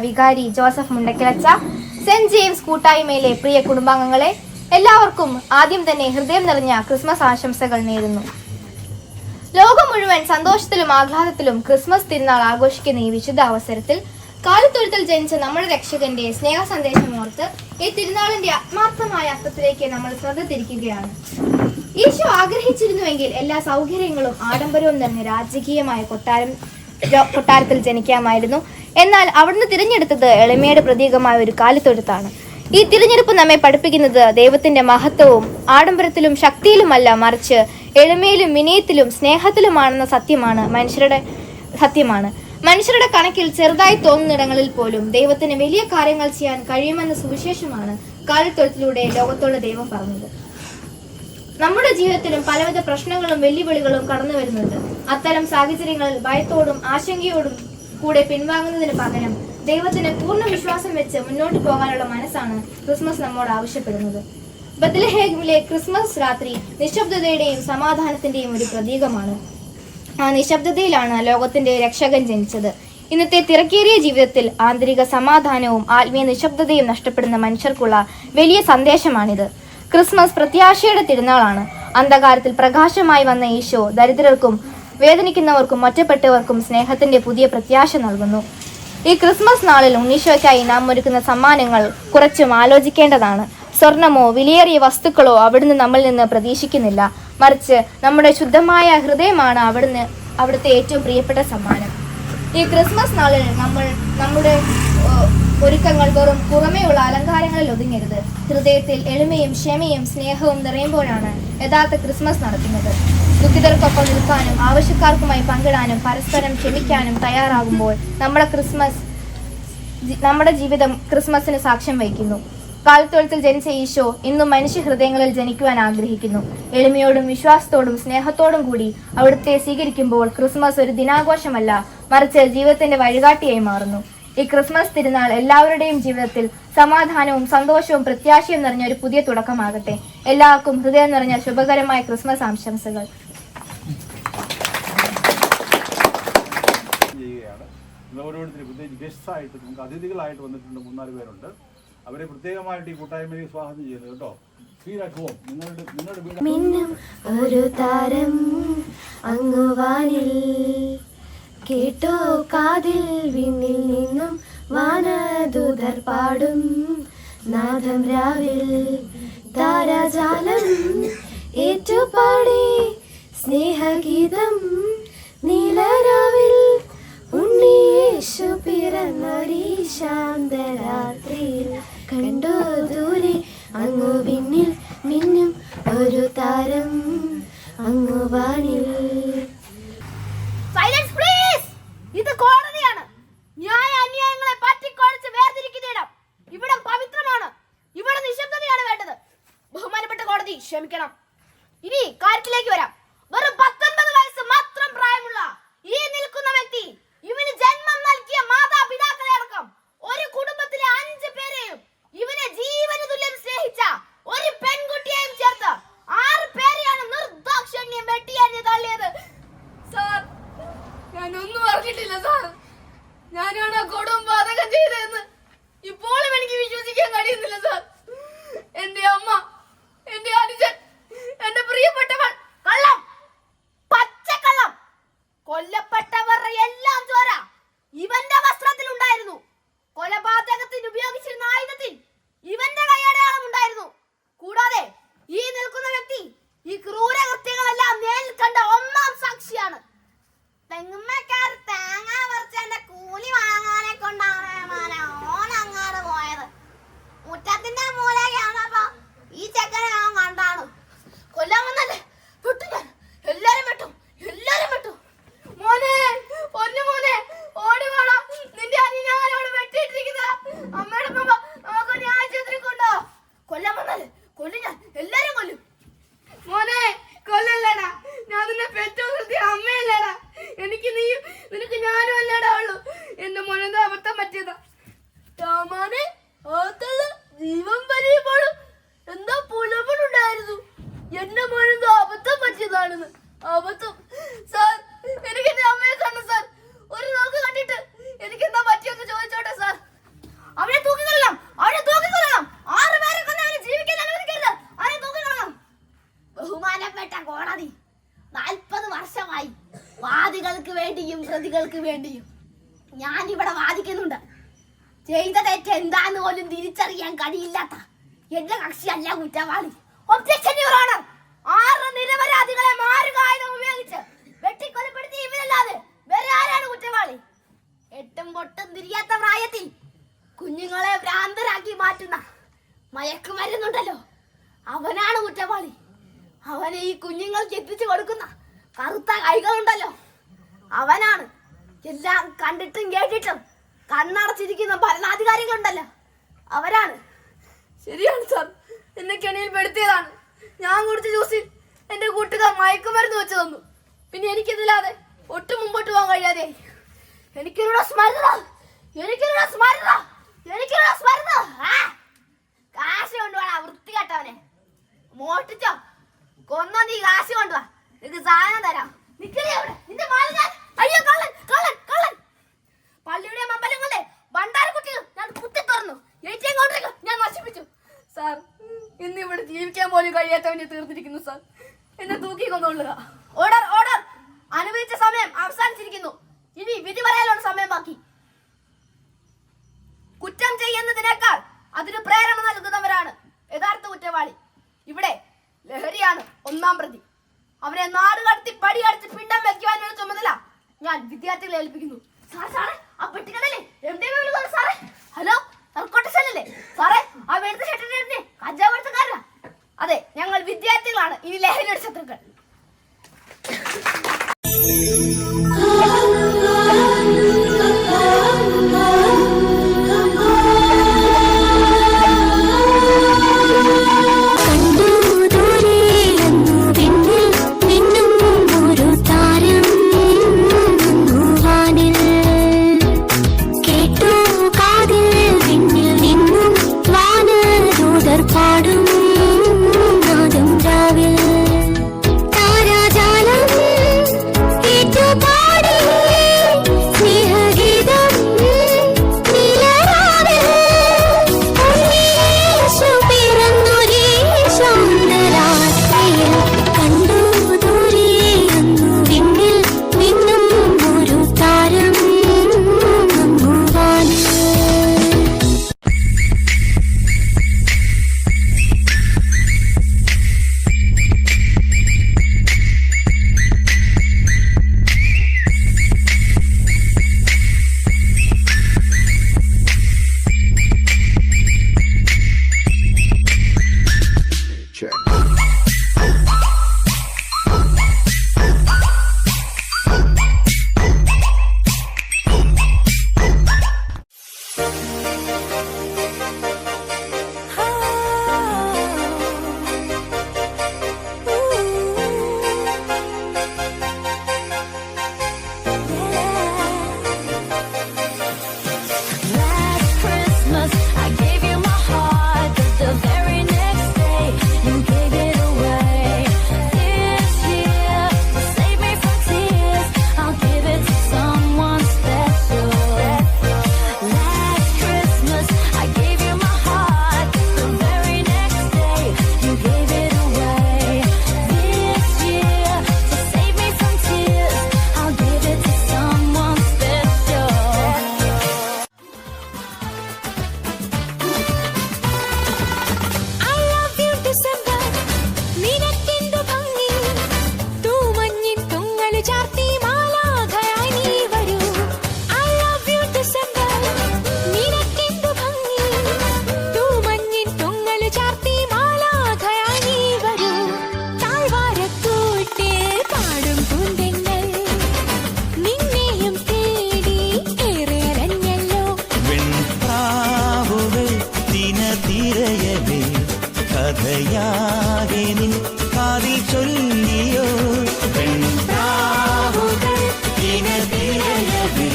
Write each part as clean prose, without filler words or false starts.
വികാരി Joseph മുണ്ടക്കലച്ച, saint James കൂട്ടായ്മയിലെ പ്രിയ കുടുംബാംഗങ്ങളെ, എല്ലാവർക്കും ആദ്യം തന്നെ ഹൃദയം നിറഞ്ഞ ക്രിസ്മസ് ആശംസകൾ നേരുന്നു. ലോകം മുഴുവൻ സന്തോഷത്തിലും ആഹ്ലാദത്തിലും ക്രിസ്മസ് തിരുനാൾ ആഘോഷിക്കുന്ന ഈ വിശുദ്ധ അവസരത്തിൽ കാലിത്തൊഴുത്തിൽ ജനിച്ച നമ്മുടെ രക്ഷകന്റെ സ്നേഹ സന്ദേശം ഓർത്ത് ഈ തിരുനാളിന്റെ ആത്മാർത്ഥമായ അർത്ഥത്തിലേക്ക് നമ്മൾ ശ്രദ്ധ തിരിക്കുകയാണ്. ഈശോ ആഗ്രഹിച്ചിരുന്നുവെങ്കിൽ എല്ലാ സൗകര്യങ്ങളും ആഡംബരവും നിറഞ്ഞ രാജകീയമായ കൊട്ടാരത്തിൽ ജനിക്കാമായിരുന്നു. എന്നാൽ അവിടുന്ന് തിരഞ്ഞെടുത്തത് എളിമയുടെ പ്രതീകമായ ഒരു കാലിത്തൊഴുത്താണ്. ഈ തിരഞ്ഞെടുപ്പ് നമ്മെ പഠിപ്പിക്കുന്നത് ദൈവത്തിന്റെ മഹത്വവും ആഡംബരത്തിലും ശക്തിയിലുമല്ല, മറിച്ച് എളിമയിലും വിനയത്തിലും സ്നേഹത്തിലുമാണെന്ന സത്യമാണ്. മനുഷ്യരുടെ കണക്കിൽ ചെറുതായി തോന്നുന്നിടങ്ങളിൽ പോലും ദൈവത്തിന് വലിയ കാര്യങ്ങൾ ചെയ്യാൻ കഴിയുമെന്ന സുവിശേഷമാണ് കാലിത്തൊഴുത്തിലൂടെ ലോകത്തോട് ദൈവം പറഞ്ഞത്. നമ്മുടെ ജീവിതത്തിലും പലവിധ പ്രശ്നങ്ങളും വെല്ലുവിളികളും കടന്നു വരുന്നുണ്ട്. അത്തരം സാഹചര്യങ്ങളിൽ ഭയത്തോടും ആശങ്കയോടും കൂടെ പിൻവാങ്ങുന്നതിന് പകരം ദൈവത്തിന് പൂർണ്ണ വിശ്വാസം വെച്ച് മുന്നോട്ട് പോകാനുള്ള മനസ്സാണ് ക്രിസ്മസ് നമ്മോട് ആവശ്യപ്പെടുന്നത്. ബത്ലഹേമിലെ ക്രിസ്മസ് രാത്രി നിശബ്ദതയുടെയും സമാധാനത്തിന്റെയും ഒരു പ്രതീകമാണ്. ആ നിശബ്ദതയിലാണ് ലോകത്തിന്റെ രക്ഷകൻ ജനിച്ചത്. ഇന്നത്തെ തിരക്കേറിയ ജീവിതത്തിൽ ആന്തരിക സമാധാനവും ആത്മീയ നിശബ്ദതയും നഷ്ടപ്പെടുന്ന മനുഷ്യർക്കുള്ള വലിയ സന്ദേശമാണിത്. ക്രിസ്മസ് പ്രത്യാശയുടെ തിരുനാളാണ്. അന്ധകാരത്തിൽ പ്രകാശമായി വന്ന ഈശോ ദരിദ്രർക്കും വേദനിക്കുന്നവർക്കും ഒറ്റപ്പെട്ടവർക്കും സ്നേഹത്തിന്റെ പുതിയ പ്രത്യാശ നൽകുന്നു. ഈ ക്രിസ്മസ് നാളിൽ ഉണ്ണീശോയ്ക്കായി നാം ഒരുക്കുന്ന സമ്മാനങ്ങൾ കുറച്ചും ആലോചിക്കേണ്ടതാണ്. സ്വർണമോ വിലയേറിയ വസ്തുക്കളോ അവിടുന്ന് നമ്മളിൽ നിന്ന് പ്രതീക്ഷിക്കുന്നില്ല, മറിച്ച് നമ്മുടെ ശുദ്ധമായ ഹൃദയമാണ് അവിടുത്തെ ഏറ്റവും പ്രിയപ്പെട്ട സമ്മാനം. ഈ ക്രിസ്മസ് നാളിൽ നമ്മുടെ ഒരുക്കങ്ങൾ വെറും പുറമേയുള്ള അലങ്കാരങ്ങളിൽ ഒതുങ്ങരുത്. ഹൃദയത്തിൽ എളിമയും ക്ഷമയും സ്നേഹവും നിറയുമ്പോഴാണ് യഥാർത്ഥ ക്രിസ്മസ് നടക്കുന്നത്. ദുഃഖിതർക്കൊപ്പം നിൽക്കാനും ആവശ്യക്കാർക്കുമായി പങ്കിടാനും പരസ്പരം ക്ഷമിക്കാനും തയ്യാറാകുമ്പോൾ നമ്മുടെ ജീവിതം ക്രിസ്മസിന് സാക്ഷ്യം വഹിക്കുന്നു. കാലിത്തൊഴുത്തിൽ ജനിച്ച ഈശോ ഇന്നും മനുഷ്യ ഹൃദയങ്ങളിൽ ജനിക്കുവാൻ ആഗ്രഹിക്കുന്നു. എളിമയോടും വിശ്വാസത്തോടും സ്നേഹത്തോടും കൂടി അവിടുത്തെ സ്വീകരിക്കുമ്പോൾ ക്രിസ്മസ് ഒരു ദിനാഘോഷമല്ല, മറിച്ച് ജീവിതത്തിന്റെ വഴികാട്ടിയായി മാറുന്നു. ഈ ക്രിസ്മസ് തിരുനാൾ എല്ലാവരുടെയും ജീവിതത്തിൽ സമാധാനവും സന്തോഷവും പ്രത്യാശയും നിറഞ്ഞ ഒരു പുതിയ തുടക്കമാകട്ടെ. എല്ലാവർക്കും ഹൃദയം നിറഞ്ഞ ശുഭകരമായ ക്രിസ്മസ് ആശംസകൾ. ഓരോരുത്തരും പ്രത്യേകിച്ച് ഗസ്റ്റായിട്ട് നമുക്ക് അതിഥികളായിട്ട് വന്നിട്ടുണ്ട് 3-4 പേരുണ്ട്. അവരെ പ്രത്യേകമായിട്ട് ഈ കൂട്ടായ്മയിൽ സ്വാഗതം ചെയ്യുന്നത് കേട്ടോ. Feel at home. നിങ്ങളുടെ മിന്നും ഒരു താരം അങ്ങുവാനിൽ കേട്ടോ കാതിൽ വിണ്ണിൽ നിന്നും വാനദൂതർ പാടും നാദം രാവിൽ താരാജാലം ഏറ്റുപാടി സ്നേഹഗീതം നീലരാവിൽ ഉണ്ണിയേശു പിറന്നൊരീ ശാന്തരാത്രിയിൽ കണ്ടോ ദൂരെ അങ്ങു വിണ്ണിൽ മിന്നും ഒരു താരം അങ്ങുവാനിൽ. ഇത് കോടതിയാണ്. ന്യായ അന്യായങ്ങളെ പറ്റിക്കൊഴിച്ച് വേർതിരിക്കുന്നിടം. ഇവിടം പവിത്രമാണ്. ഇവിടെ നിശബ്ദതയാണ് വേണ്ടത്. ബഹുമാനപ്പെട്ട കോടതി, ക്ഷമിക്കണം. ഇനി കാര്യത്തിലേക്ക് വരാം. വെറും 19 വയസ്സ് മാത്രം പ്രായമുള്ള ഈ നിൽക്കുന്ന വ്യക്തി ഇവന് ജന്മം നൽകിയ മാതാപിതാക്കളെ അടക്കം ഒരു കുടുംബത്തിലെ 5 പേരെയും ഇവനെ ജീവന് തുല്യം സ്നേഹിച്ച ഒരു പെൺകുട്ടിയെയും ചേർത്ത് 6 പേരെയാണ് നിർദാക്ഷിണ്യം വെട്ടിയെറിഞ്ഞ് തള്ളിയത്. സാർ, ഞാനൊന്നും അറിഞ്ഞിട്ടില്ല സാർ. ഞാനാണ് ആ കൊടുംപാതകം ചെയ്തതെന്ന് ഇപ്പോഴും എനിക്ക് വിശ്വസിക്കാൻ കഴിയുന്നില്ല സാർ. എന്റെ അമ്മ, എന്റെ അനുജൻ, എന്റെ പ്രിയപ്പെട്ടവൾ കള്ളം, പച്ചക്കള്ളം. കൊല്ലപ്പെട്ടവരുടെ എല്ലാം ചോര ഇവന്റെ വസ്ത്രത്തിൽ ഉണ്ടായിരുന്നു. കൊലപാതകത്തിന് ഉപയോഗിച്ചിരുന്ന ആയുധത്തിൽ ഇവന്റെ കൈയടയാളം ഉണ്ടായിരുന്നു. കൂടാതെ ഈ നിൽക്കുന്ന വ്യക്തി ഈ ക്രൂരകൃത്യങ്ങളെല്ലാം നേരിൽ കണ്ട ഒന്നാം സാക്ഷിയാണ്. തെങ്ങുമ്മക്കാർ തേങ്ങ പറിച്ചെന്റെ കൂലി വാങ്ങാനെ കൊണ്ടാണ് ഓൻ അങ്ങാട് പോയത്. മുറ്റത്തിന്റെ മൂലയ്ക്കാണപ്പോ ഈ ഞാൻ ഇവിടെ വാദിക്കുന്നുണ്ട്. ചെയ്ത തെറ്റ് എന്താന്ന് പോലും തിരിച്ചറിയാൻ കഴിയില്ലാത്ത എന്റെ കക്ഷിയല്ല കുറ്റവാളി. Objection your honour. 6 നിരപരാധികളെ മാറുകായുധം ഉപയോഗിച്ച് വെട്ടിക്കൊലപ്പെടുത്തി ഇവരല്ലാതെ വേറെ ആരാണ് കുറ്റവാളി? എട്ടും പൊട്ടും തിരിയാത്ത പ്രായത്തിൽ കുഞ്ഞുങ്ങളെ ഭ്രാന്തരാക്കി മാറ്റുന്ന മയക്കുമരുന്നുണ്ടല്ലോ, അവനാണ് കുറ്റവാളി. അവനെ ഈ കുഞ്ഞുങ്ങൾക്ക് എത്തിച്ചു കൊടുക്കുന്ന കറുത്ത കൈകളുണ്ടല്ലോ, അവനാണ്. എല്ലാം കണ്ടിട്ടും കേട്ടിട്ടും കണ്ണടച്ചിരിക്കുന്ന ഭരണാധികാരികളുണ്ടല്ലോ, അവരാണ്. ശരിയാണ് സാർ, എന്നെ കെണിയിൽ പെടുത്തിയതാണ്. ഞാൻ കുടിച്ച ജ്യൂസിൽ എന്റെ കൂട്ടുകാർ മയക്കുമരുന്ന് വെച്ച് തന്നു. പിന്നെ എനിക്കിതില്ലാതെ ഒട്ടും മുമ്പോട്ട് പോകാൻ കഴിയാതെ എനിക്കൊരു സ്മരണ, കാശ് കൊണ്ടുപോടാ വൃത്തികെട്ടവനെ. മോട്ടിച്ചോ കൊന്നോ നീ, കാശ് കൊണ്ടുവാ, നിനക്ക് സാധനം തരാം. നിക്കണേ അവിടെ, നിന്റെ മാലിന്യ. അയ്യോ കള്ളൻ കള്ളൻ കള്ളൻ. പള്ളിയുടെ അമ്പലങ്ങളുടെ ഭണ്ഡാരക്കുട്ടികൾ ഞാൻ കുത്തി തുറന്നു. ഏറ്റവും കൗണ്ടറുകൾ ഞാൻ നശിപ്പിച്ചു. സാർ, ഇന്ന് ഇവിടെ ജീവിക്കാൻ പോലും കഴിയാത്തവനെ തീർന്നിരിക്കുന്നു സാർ. എന്നെ തൂക്കി കൊന്നുകൊള്ളുക. Order order. അനുവദിച്ച സമയം അവസാനിച്ചിരിക്കുന്നു. ഇനി വിധി പറയാനുള്ള സമയം ബാക്കി. കുറ്റം ചെയ്യുന്നതിനേക്കാൾ അതിന് പ്രേരണ നൽകുന്നവരാണ് യഥാർത്ഥ കുറ്റവാളി. ഇവിടെ ലഹരിയാണ് 1-ാം പ്രതി. അവനെ നാട് കടത്തി പടി അടിച്ച് പിണ്ടം വെക്കുവാനുള്ള ചുമതല ഞാൻ വിദ്യാർത്ഥികളെ ഏൽപ്പിക്കുന്നു. സാറേ, ആ പെട്ടിക്കടല്ലേ സാറേ? ഹലോ, സർക്കോട്ടല്ലേ സാറേ? ആ വെളുത്ത ഷർട്ടിന്റെ കഞ്ചാവ് എടുത്തക്കാരനാ? അതെ, ഞങ്ങൾ വിദ്യാർത്ഥികളാണ് ഇനി ലഹരിയുടെ ശത്രുക്കൾ. കഥയാകെനിൻ കാതിൽ ചൊല്ലിയോ പെൺപ്രാവുകൾ ദിനദിനയവേ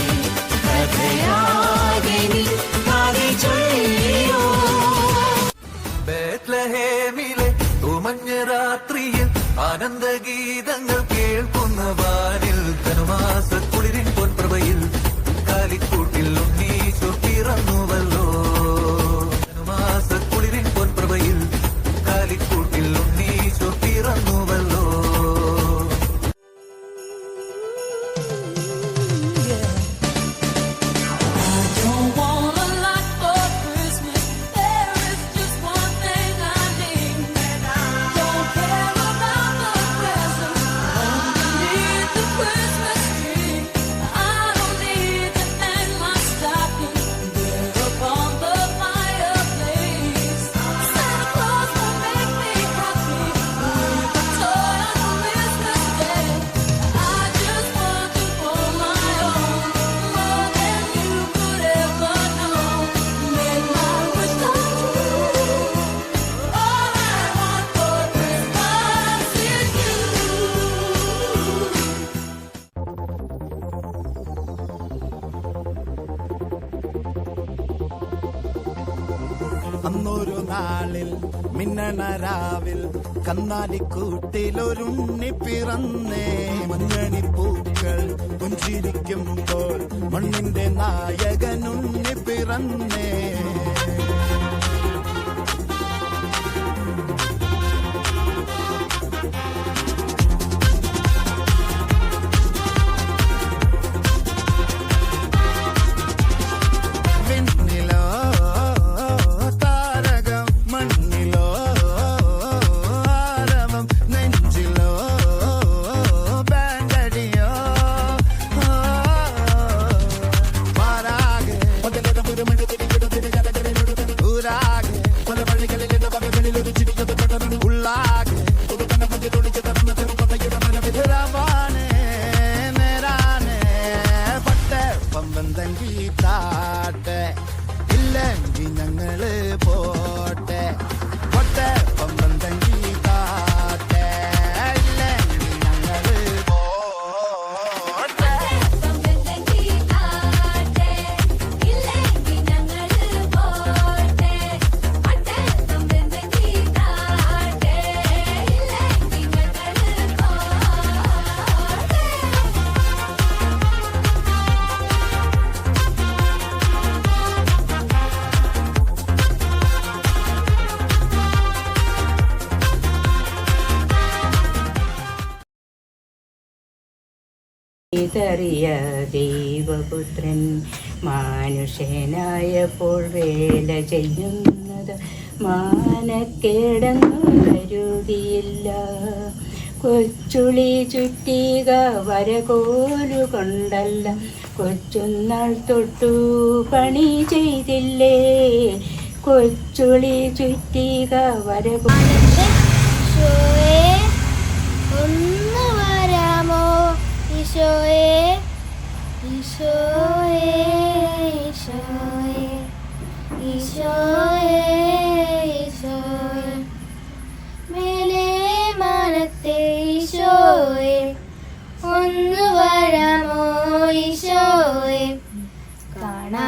കഥയാകെനിൻ കാതിൽ ചൊല്ലിയോ ബേത്ലഹേമിലെ തുമഞ്ഞ രാത്രിയിൽ ആനന്ദഗീതങ്ങൾ കേൾക്കുന്ന വാനിൽ ധനുമാസക്കുളിരിൻ പൊൻപ്രഭയിൽ കാലിക്കൂട്ടിൽ ഉണ്ണീശോ പിറന്നുവല്ലോ ധനുമാസക്കുളിരിൻ പൊൻപ്രഭയിൽ കാലിക്കൂട്ടിൽ ഉണ്ണി ഒരു നാളിൽ മിന്നണരാവിൽ കന്നാലിക്കൂട്ടിലൊരുണ്ണി പിറന്നേ. മഞ്ഞണിപ്പൂക്കൾ പുഞ്ചിരിക്കുമ്പോൾ മണ്ണിന്റെ നായകനുണ്ണി പിറന്നേ. ഇല്ലെങ്കിൽ ഞങ്ങള് പോട്ടെ പൊട്ടെ പമ്പന്തങ്കി കാട്ടെ. ഇല്ലെങ്കിൽ ഞങ്ങള് പോട്ടെ. ഇതറിയ ദൈവപുത്രൻ മാനുഷനായപ്പോൾ വേല ചെയ്യുന്നത് മാനക്കേടൊന്നും കരുതിയില്ല. കൊച്ചുളി ചുറ്റിക വരകോലു കൊണ്ടല്ല കൊച്ചുനാൾ തൊട്ടു പണി ചെയ്തില്ലേ. കൊച്ചുളി ചുറ്റിക വരകോലു ഒന്ന് വരാമോ ഈശോയെ, ഈശോയെ, ഈശോയെ, ഈശോയെ, ഈശോയെ, മേലെ മാനത്തെ ഈശോയെ, ഒന്ന് വരാമോ ഈശോയെ. കാണാ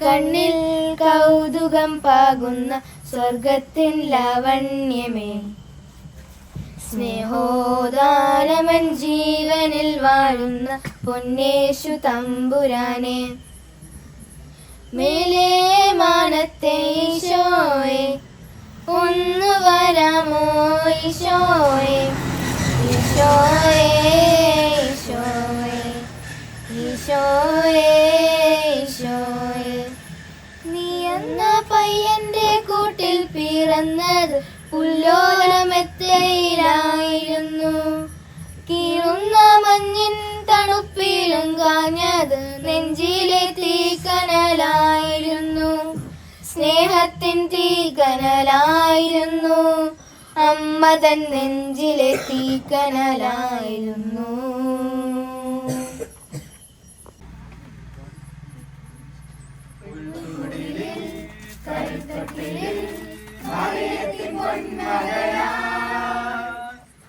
കണ്ണിൽ കൗതുകം പാകുന്ന സ്വർഗത്തിൻ ലാവണ്യമേ, സ്നേഹോദാനമൻ ജീവനിൽ വാഴുന്ന പൊന്നേശു തമ്പുരാനെ, മേലെ മാനത്തെ ഈശോയെ, ഒന്ന് വരാമോ ഈശോയെ, ഈശോയെ, ഈശോയെ, ഈശോയെ, ഈശോയെ. നീ എന്ന പയ്യന്റെ കൂട്ടിൽ പിറന്നത് പുല്ലോലമെത്തയിലായിരുന്നു. കീറുന്ന മഞ്ഞിൻ തണുപ്പിലും കാഞ്ഞത് നെഞ്ചിലെ തീക്കനലായിരുന്നു. സ്നേഹത്തിൻ തീക്കനലായിരുന്നു. അമ്മ തൻ നെഞ്ചിലെ തീക്കനലായിരുന്നു.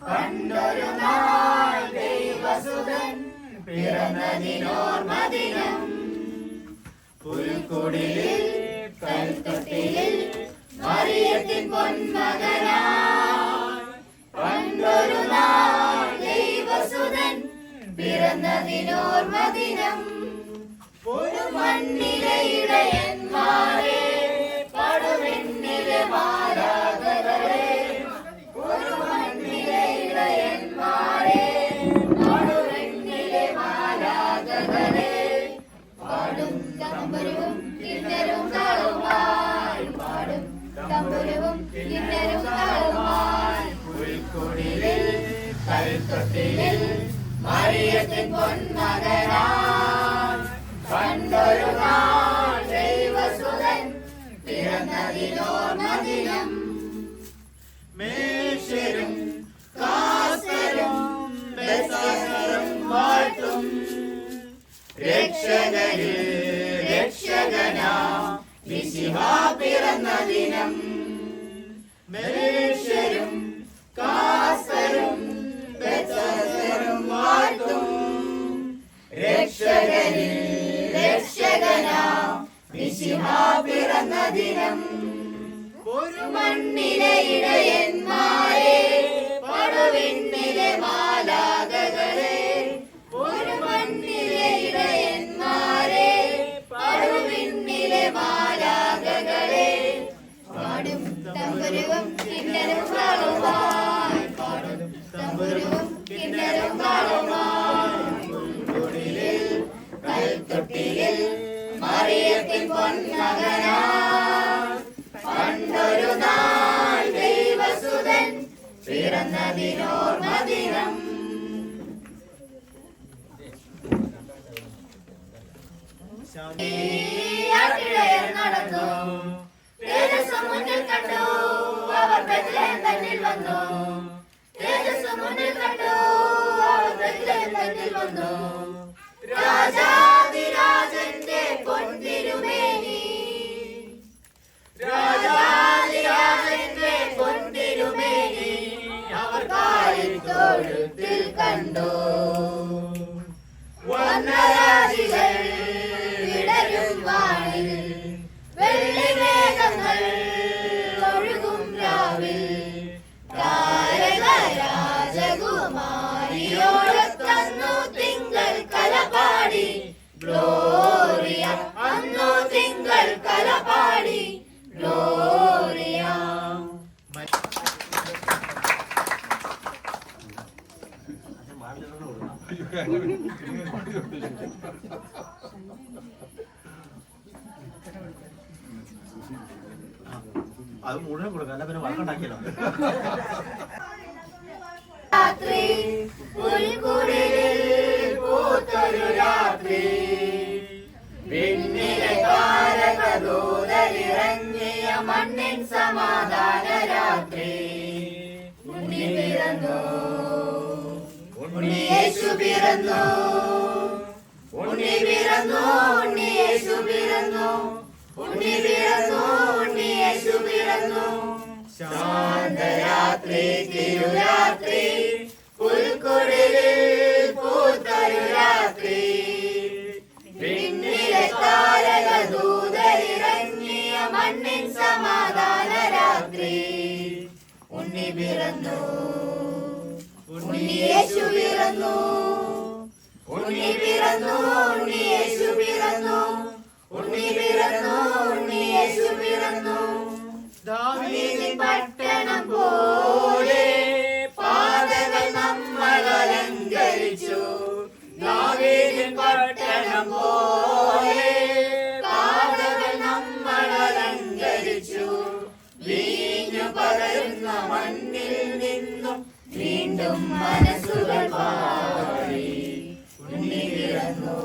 പണ്ടൊരു നാൾ ദൈവസുതൻ പിറന്നതിനോർമദിനം. പുൽക്കുടിലിൽ കൽത്തൊട്ടിലിൽ മറിയത്തിൻ പൊന്മകനായി. പണ്ടൊരു നാൾ ദൈവസുതൻ പിറന്നതിനോർമദിനം. ഒരു മണ്ണിലെ ഇടയന്മാരെ പടുമെന്നിലെ മാലാഖകളെ, ഒരു മണ്ണിലെ ഇടയന്മാരെ പടുമെന്നിലെ മാലാഖകളെ, പാടും തമ്പുരുവും കിന്നരവും താളവുമായി, പാടും തമ്പുരുവും കിന്നരവും താളവുമായി. പുൽക്കുടിലിൽ കൽത്തൊട്ടിലിൽ മറിയത്തിൻ പൊന്മകനായി. പണ്ടൊരു നാൾ ദൈവസുതൻ പിറന്നതിനോർമദിനം. മേശരും കാസരും ബെത്സരും വാഴ്ത്തും രക്ഷകരിൽ രക്ഷകനാ മിശിഹാ പിറന്ന ദിനം. മേശരും കാസരും ബെത്സരും വാഴ്ത്തും രക്ഷകരിൽ രക്ഷകനാ മിശിഹാ പിറന്ന ദിനം. ഒരു മണ്ണിലെ ഇടയന്മാരെ പടവിണ്ണിലെ മാലാഖകളെ ഒരു മണ്ണിലെ ഇടയന്മാരെ പടവിണ്ണിലെ മാലാഖകളെ പാടും തമ്പുരുവും കിന്നരും താളവുമായി പാടും തമ്പുരുവും കിന്നരും താളവുമായി ഉൾക്കുടിലിൽ കൽത്തൊട്ടിയിൽ മറിയത്തിൻ പൊന്മകനാ പണ്ടൊരു നാൾ ദൈവസുതൻ പിറന്നതിനോർമദിനം ഇടയർ നടന്നു തേജസ് മുന്നിൽ കണ്ടു അവർ ബെത്ലഹേം തന്നിൽ വന്നു തേജസ് മുന്നിൽ കണ്ടു അവർ ബെത്ലഹേം തന്നിൽ വന്നു രാജാധിരാജന്റെ പൊൻതിരുമേനി രാജാധിരാജന്റെ പൊൻതിരുമേനി അവർ കാലിത്തൊഴുത്തിൽ കണ്ടു വന്നരാജികൾ വിടരും വാണിൽ വെള്ളിമേഘങ്ങൾ ഒഴുകും രാവിൽ താരക രാജകുമാരിയോടൊത്തന്നു തിങ്കൾ കലപാടി ഗ്ലോറിയ അന്നു തിങ്കൾ കലപാടി ഗ്ലോറിയ അത് മുഴുവൻ കൊടുക്കാം അല്ല പിന്നെ വഴക്കുണ്ടാക്കിയല്ലോ രാത്രി പുൽക്കുടിലിൽ പൂത്തൊരു രാത്രി പിന്നിലെ താരകദൂതരിറങ്ങിയ മണ്ണിൻ സമാധാന രാത്രി ഉണ്ണി പിറന്നു ഉണ്ണിയേശു പിറന്നു ഉണ്ണി പിറന്നു ഉണ്ണിയേശു പിറന്നു ഉണ്ണി പിറന്നു ഉണ്ണിയേശു പിറന്നു ശാന്തരാത്രി തിരുരാത്രി പുൽക്കുടിലിൽ പൂത്തൊരു രാത്രി പിന്നിലെ താരകദൂതരിറങ്ങിയ മണ്ണിൻ സമാധാന രാത്രി ഉണ്ണി പിറന്നു ഉണ്ണിയേശു പിറന്നു ഉണ്ണി പിറന്നു ഉണ്ണിയേശു പിറന്നു ഉണ്ണി പിറന്നു ഉണ്ണിയേശു പിറന്നു ദാവീദിൻ പട്ടണം പോലെ പാതകൾ നമ്മൾ അലങ്കരിച്ചു ദാവീദിൻ പട്ടണം പോലെ പാതകൾ നമ്മൾ അലങ്കരിച്ചു വീഞ്ഞു പകരുന്ന മണ്ണിൽ നിന്നും വീണ്ടും മനസ്സുകൾ പാടി ഉണ്ണി പിറന്നു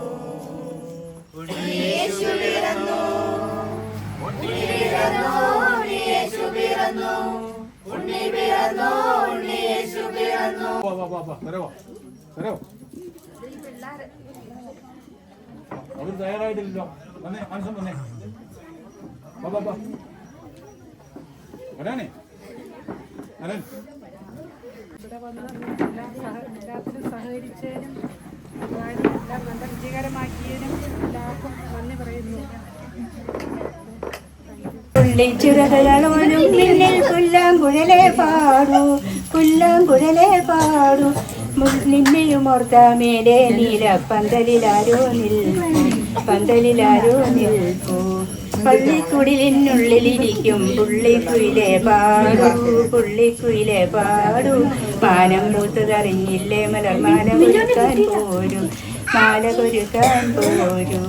ഉണ്ണിയേശു പിറന്നു ഉണ്ണി പിറന്നു ഉണ്ണിയേശു പിറന്നു ഉണ്ണി പിറന്നു ഉണ്ണിയേശു പിറന്നു അവർ തയ്യാറായിട്ടില്ലല്ലോ വന്നേ മനസ്സം വന്നേ വരാനേ വരാൻ ഇവിടെ വന്ന് എല്ലാത്തിനും സഹകരിച്ചതിനും എല്ലാം നല്ല വിജയകരമാക്കിയതിനും എല്ലാവർക്കും നന്ദി പറയുന്നു. പുള്ളിച്ചിറകളോലും മിന്നിൽ പുല്ലാങ്കുഴലേ പാടൂ പുല്ലാങ്കുഴലേ പാടൂ നിന്നെയുമോർത്ത മേലെ നീല പന്തലിലാരോ നിൽപ്പൂ പള്ളിക്കുടിലിനുള്ളിലിരിക്കും പുള്ളിക്കുയിലെ പാടൂ പാനം പൂത്തതറിഞ്ഞില്ലേ മലർമാല കൊരുക്കാൻ പോരും